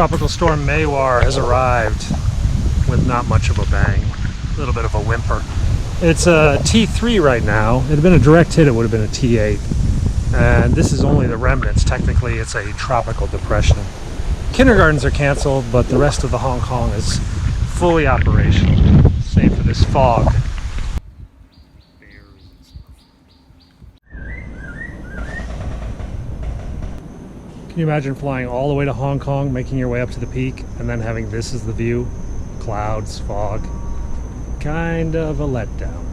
Tropical storm Maywar has arrived with not much of a bang, a little bit of a whimper. It's a T3 right now. It had been a direct hit, it would have been a T8. And this is only the remnants. Technically, it's a tropical depression. Kindergartens are canceled, but the rest of the Hong Kong is fully operational, save for this fog. Can you imagine flying all the way to Hong Kong, making your way up to the peak, and then having this as the view? Clouds, fog. Kind of a letdown.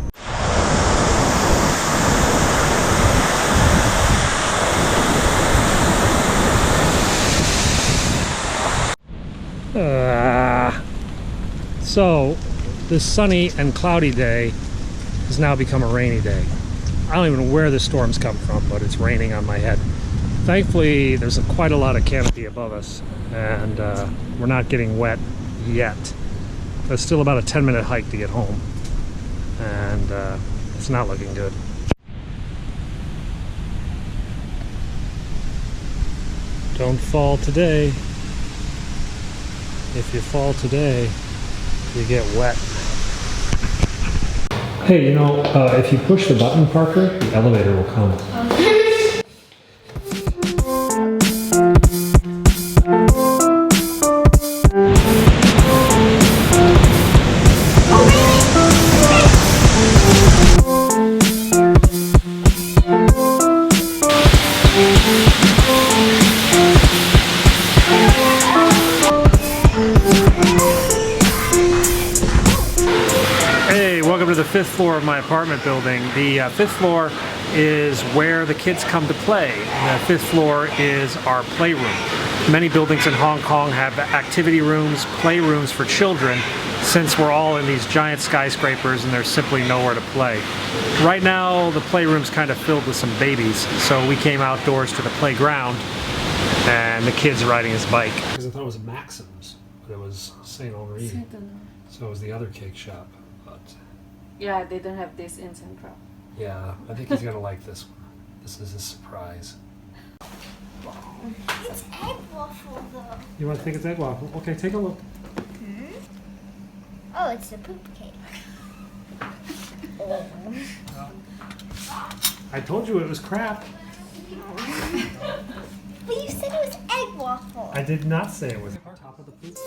So, this sunny and cloudy day has now become a rainy day. I don't even know where the storm's come from, but it's raining on my head. Thankfully, there's quite a lot of canopy above us, and we're not getting wet yet. It's still about a 10-minute hike to get home, and it's not looking good. Don't fall today. If you fall today, you get wet. Hey, you know, if you push the button, Parker, the elevator will come. Welcome to the 5th floor of my apartment building. The 5th floor is where the kids come to play. The 5th floor is our playroom. Many buildings in Hong Kong have activity rooms, playrooms for children, since we're all in these giant skyscrapers and there's simply nowhere to play. Right now, the playroom's kind of filled with some babies, so we came outdoors to the playground and the kid's riding his bike. Because I thought it was Maxim's, but it was St. Henri. So it was the other cake shop. But yeah, they don't have this in Central. Yeah, I think he's gonna like this one. This is a surprise. It's egg waffle though. You want to think it's egg waffle? Okay, take a look. Oh, it's a poop cake. Oh. I told you it was crap. But you said it was egg waffle. I did not say it was top of the poop.